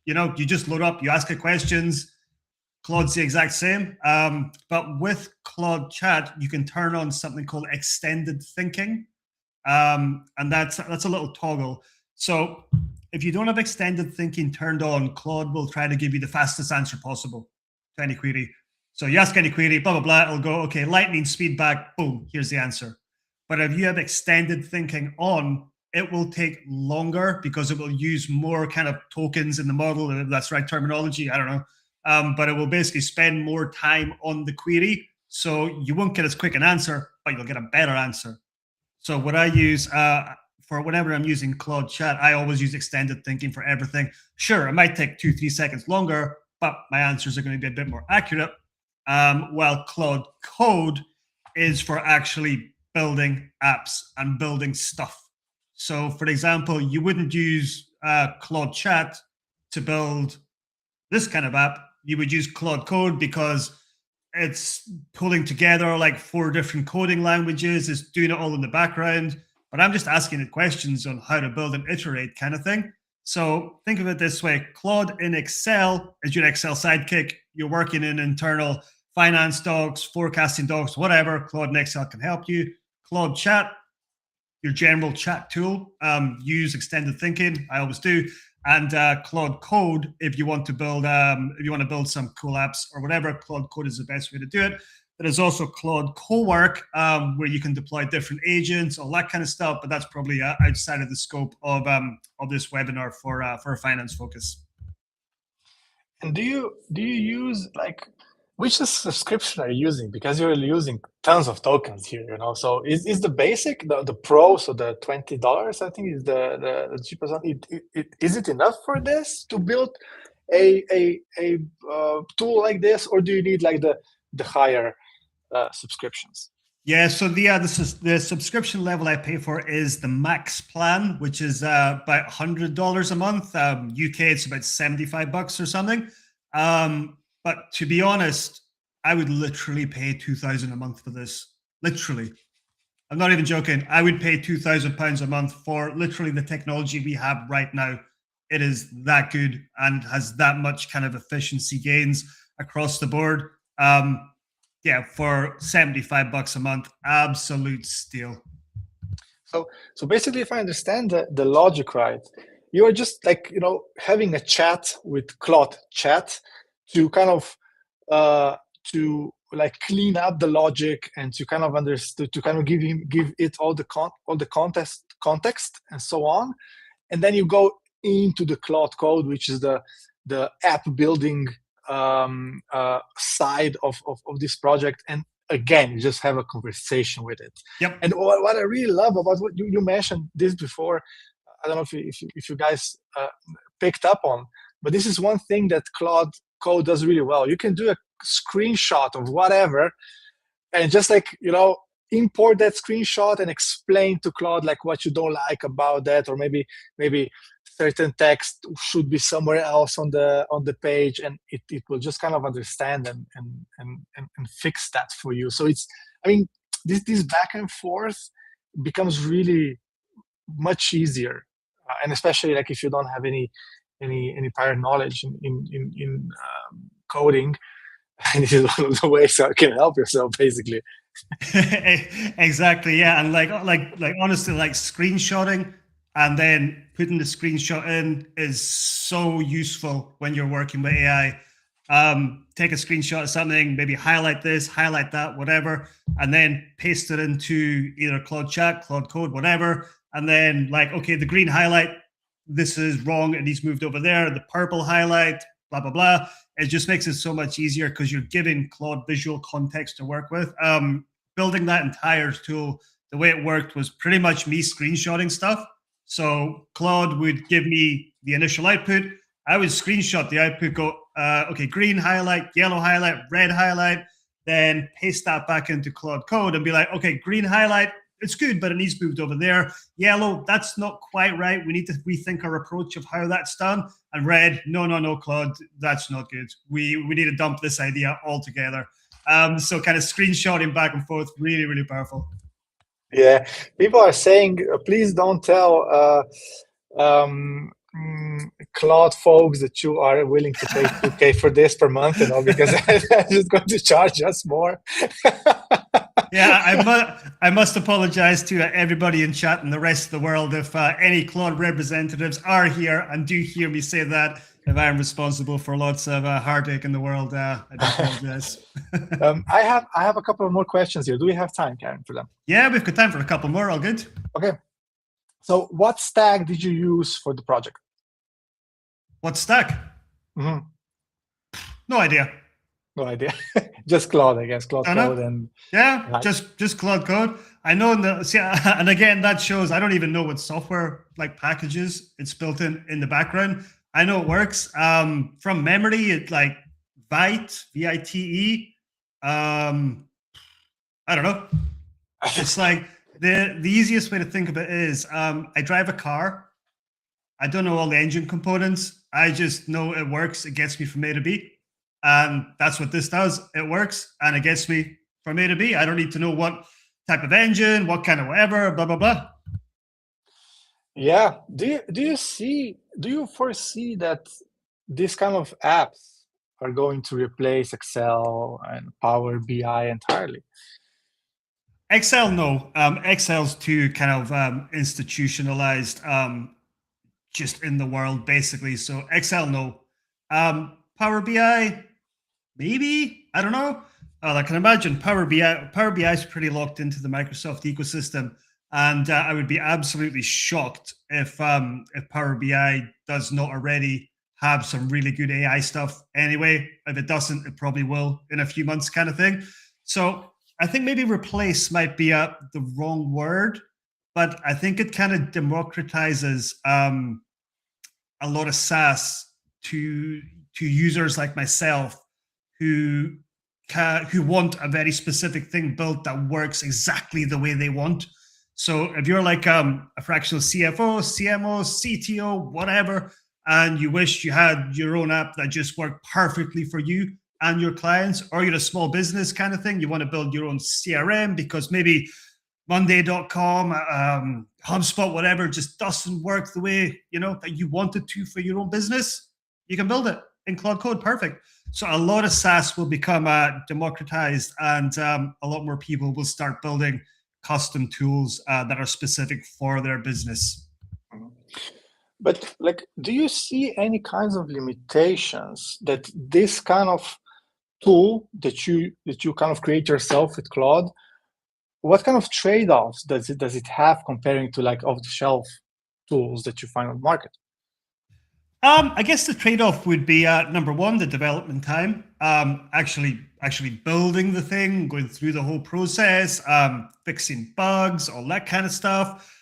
you just load up, you ask it questions. Claude's the exact same. But with Claude Chat, you can turn on something called extended thinking. And that's a little toggle. So if you don't have extended thinking turned on, Claude will try to give you the fastest answer possible to any query. So you ask any query, blah, blah, blah, it'll go, okay, lightning speed back, boom, here's the answer. But if you have extended thinking on, it will take longer because it will use more kind of tokens in the model, if that's the right terminology, I don't know. But it will basically spend more time on the query. So you won't get as quick an answer, but you'll get a better answer. So what I use for whenever I'm using Claude Chat, I always use extended thinking for everything. Sure, it might take 2-3 seconds longer, but my answers are going to be a bit more accurate. While Claude Code is for actually building apps and building stuff. So, for example, you wouldn't use Claude Chat to build this kind of app. You would use Claude Code because it's pulling together like 4 different coding languages. It's doing it all in the background. But I'm just asking it questions on how to build and iterate kind of thing. So think of it this way. Claude in Excel is your Excel sidekick. You're working in internal finance docs, forecasting docs, whatever. Claude in Excel can help you. Claude Chat, your general chat tool. Use extended thinking. I always do. And Claude Code, if you want to build some cool apps or whatever, Claude Code is the best way to do it. There's also Claude Cowork, where you can deploy different agents, all that kind of stuff. But that's probably outside of the scope of this webinar for a finance focus. And do you use which subscription are you using? Because you're using tons of tokens here, So is the basic, the Pro, so the $20, I think is the cheapest one. Is it enough for this to build a tool like this, or do you need like the higher subscriptions? Yeah, so the subscription level I pay for is the max plan, which is about $100 a month. UK, it's about $75 or something. But to be honest, I would literally pay 2,000 a month for this. Literally. I'm not even joking. I would pay £2,000 a month for literally the technology we have right now. It is that good and has that much kind of efficiency gains across the board. Yeah, for $75 a month, absolute steal. So basically, if I understand the logic right, you are just like, having a chat with Claude chat to kind of to like clean up the logic and to kind of understand, to kind of give it all the context and so on, and then you go into the Claude code, which is the app building side of this project, and again you just have a conversation with it. Yep. And what I really love about what you mentioned this before, I don't know if you guys picked up on, but this is one thing that Claude Code does really well. You can do a screenshot of whatever and just like import that screenshot and explain to Claude like what you don't like about that, or maybe certain text should be somewhere else on the page, and it will just kind of understand and fix that for you. So this back and forth becomes really much easier, and especially like if you don't have any prior knowledge in coding, and this is one of the ways you can help yourself basically. Exactly, yeah. And like honestly, like screenshotting and then putting the screenshot in is so useful when you're working with AI. Take a screenshot of something, maybe highlight this, highlight that, whatever, and then paste it into either Claude Chat, Claude Code, whatever. And then like, okay, the green highlight, this is wrong, it needs moved over there. The purple highlight, blah, blah, blah. It just makes it so much easier because you're giving Claude visual context to work with. Building that entire tool, the way it worked was pretty much me screenshotting stuff. So Claude would give me the initial output. I would screenshot the output, go, okay, green highlight, yellow highlight, red highlight, then paste that back into Claude Code and be like, okay, green highlight, it's good, but it needs moved over there. Yellow, that's not quite right. We need to rethink our approach of how that's done. And red, no, Claude, that's not good. We need to dump this idea altogether. So kind of screenshotting back and forth, really, really powerful. Yeah, people are saying, please don't tell Claude folks that you are willing to pay 2K for this per month, because I'm just going to charge us more. Yeah, I must apologize to everybody in chat and the rest of the world if any Claude representatives are here and do hear me say that. If I am responsible for lots of heartache in the world, I do apologize. I have a couple of more questions here. Do we have time, Karen, for them? Yeah, we've got time for a couple more. All good. Okay. So what stack did you use for the project? What stack? Mm-hmm. No idea. No idea. Just Claude, I guess. Claude Code and yeah, just Claude Code. I know and again that shows I don't even know what software like packages it's built in the background. I know it works. From memory, it's like Vite, V-I-T-E. I don't know. It's like the easiest way to think of it is I drive a car. I don't know all the engine components. I just know it works. It gets me from A to B. And that's what this does. It works and it gets me from A to B. I don't need to know what type of engine, what kind of whatever, blah, blah, blah. Yeah. Do you foresee that these kind of apps are going to replace Excel and Power BI entirely? Excel, no. Excel's too kind of institutionalized just in the world, basically. So Excel, no. Power BI, maybe. I don't know. I can imagine Power BI is pretty locked into the Microsoft ecosystem. And I would be absolutely shocked if Power BI does not already have some really good AI stuff anyway. If it doesn't, it probably will in a few months kind of thing. So I think maybe replace might be the wrong word, but I think it kind of democratizes a lot of SaaS to users like myself who want a very specific thing built that works exactly the way they want. So if you're like a fractional CFO, CMO, CTO, whatever, and you wish you had your own app that just worked perfectly for you, and your clients, or you're a small business kind of thing, you want to build your own CRM because maybe Monday.com, HubSpot, whatever, just doesn't work the way that you want it to for your own business, you can build it in Claude Code. Perfect. So a lot of SaaS will become democratized, and a lot more people will start building custom tools that are specific for their business. But do you see any kinds of limitations that this kind of tool that you kind of create yourself with Claude? What kind of trade-offs does it have comparing to off-the-shelf tools that you find on the market? I guess the trade-off would be number one, the development time. Actually building the thing, going through the whole process, fixing bugs, all that kind of stuff.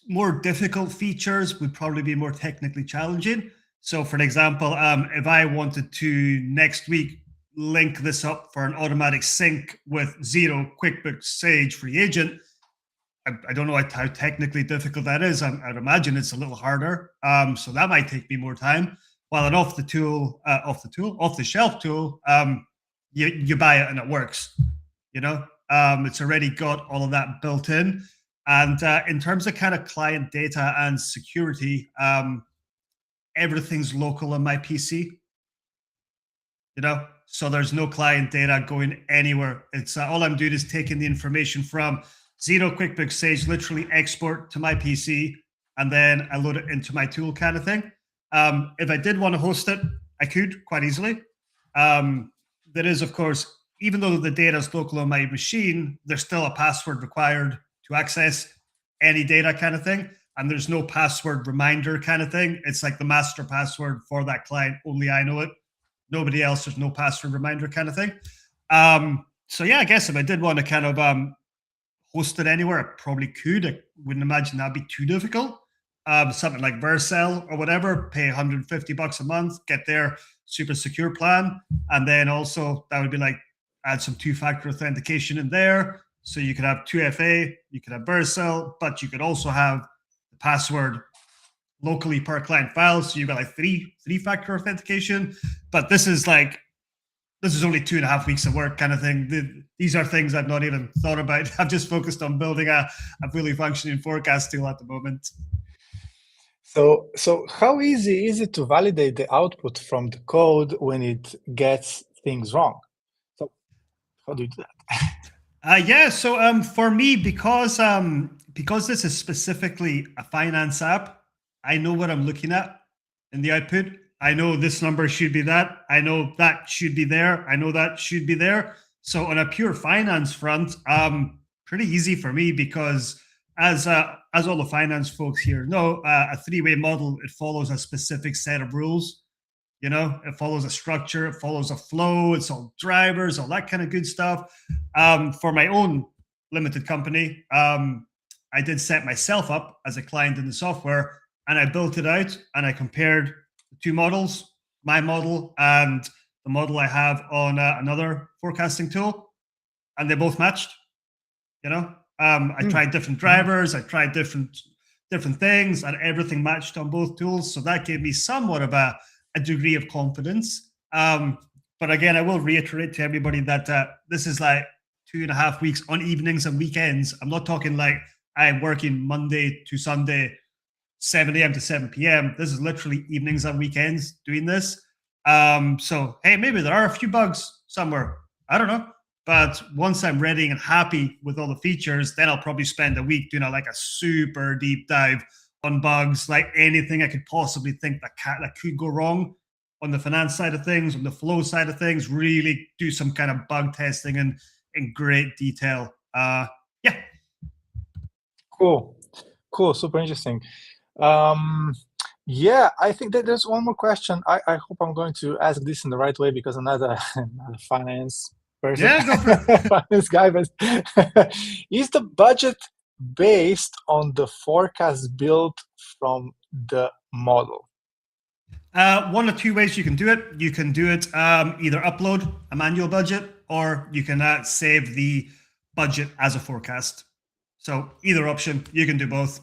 More difficult features would probably be more technically challenging. So, for example, if I wanted to next week link this up for an automatic sync with Xero, QuickBooks, Sage, Free Agent, I don't know how technically difficult that is. I'd imagine it's a little harder. So that might take me more time. While an off-the-shelf tool, you buy it and it works. It's already got all of that built in. And in terms of kind of client data and security, everything's local on my PC. So there's no client data going anywhere. It's all I'm doing is taking the information from Xero, QuickBooks, Sage, literally export to my PC, and then I load it into my tool kind of thing. If I did want to host it, I could quite easily. There is, of course, even though the data is local on my machine, there's still a password required to access any data kind of thing. And there's no password reminder kind of thing. It's like the master password for that client. Only I know it. Nobody else. There's no password reminder kind of thing. So yeah, I guess if I did want to kind of host it anywhere, I probably could. I wouldn't imagine that'd be too difficult. Something like Vercel or whatever, pay $150 a month, get their super secure plan. And then also that would be like add some two-factor authentication in there. So you could have 2FA, you could have Vercel, but you could also have the password locally per client file. So you've got like three-factor authentication. But this is only 2.5 weeks of work kind of thing. These are things I've not even thought about. I've just focused on building a fully functioning forecast tool at the moment. So how easy is it to validate the output from the code when it gets things wrong? So how do you do that? So for me, because this is specifically a finance app, I know what I'm looking at in the output. I know this number should be that. I know that should be there. I know that should be there. So on a pure finance front, pretty easy for me because as all the finance folks here know, a three-way model, it follows a specific set of rules. It follows a structure, it follows a flow, it's all drivers, all that kind of good stuff. For my own limited company, I did set myself up as a client in the software, and I built it out, and I compared the two models, my model and the model I have on another forecasting tool, and they both matched. I tried different drivers, I tried different things, and everything matched on both tools. So that gave me somewhat of a degree of confidence. But again, I will reiterate to everybody that this is like 2.5 weeks on evenings and weekends. I'm not talking like I'm working Monday to Sunday, 7 a.m. to 7 p.m. This is literally evenings and weekends doing this. So, hey, maybe there are a few bugs somewhere. I don't know. But once I'm ready and happy with all the features, then I'll probably spend a week doing like a super deep dive on bugs, like anything I could possibly think that could go wrong on the finance side of things, on the flow side of things, really do some kind of bug testing in great detail. Yeah. Cool. Super interesting. Yeah, I think that there's one more question. I hope I'm going to ask this in the right way because I'm not a finance person. Yeah, go for it. Finance guy, but is the budget based on the forecast built from the model? One or two ways you can do it. You can do it either upload a manual budget, or you can save the budget as a forecast. So either option, you can do both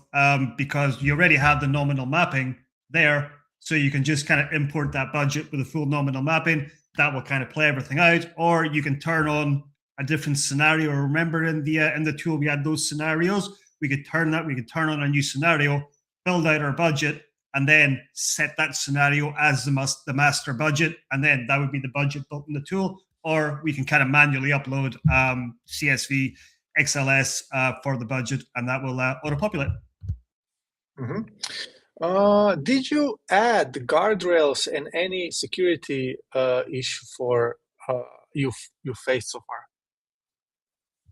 because you already have the nominal mapping there. So you can just kind of import that budget with a full nominal mapping. That will kind of play everything out. Or you can turn on a different scenario. Remember in the tool we had those scenarios. We could turn on a new scenario, build out our budget, and then set that scenario as the master budget, and then that would be the budget built in the tool. Or we can kind of manually upload CSV, XLS for the budget, and that will auto-populate. Mm-hmm. Did you add guardrails and any security issue for you faced so far?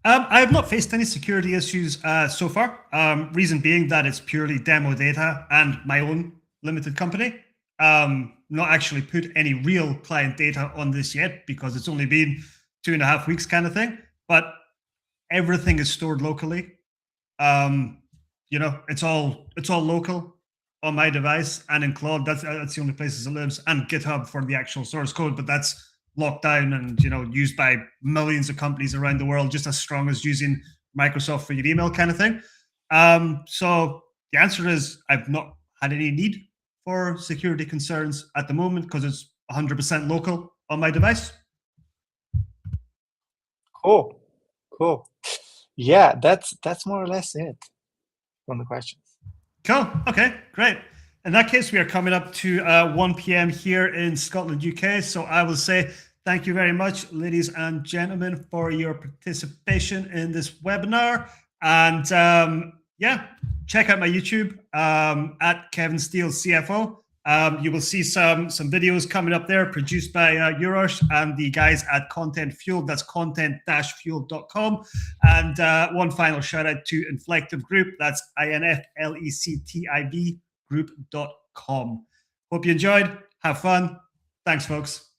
I have not faced any security issues so far. Reason being that it's purely demo data and my own limited company. Not actually put any real client data on this yet because it's only been 2.5 weeks kind of thing. But everything is stored locally. It's all local on my device and in Claude. That's the only places it lives, and GitHub for the actual source code. But that's locked down and used by millions of companies around the world, just as strong as using Microsoft for your email kind of thing. So the answer is I've not had any need for security concerns at the moment because it's 100% local on my device. Cool. Yeah, that's more or less it from the questions. Cool. Okay, great. In that case, we are coming up to 1 p.m. here in Scotland, UK. So I will say thank you very much, ladies and gentlemen, for your participation in this webinar. And check out my YouTube at Kevin Steele CFO. You will see some videos coming up there produced by Urosh and the guys at Content Fuel. That's content-fuel.com. And one final shout out to Inflective Group. That's INFLECTIV group.com. Hope you enjoyed. Have fun. Thanks, folks.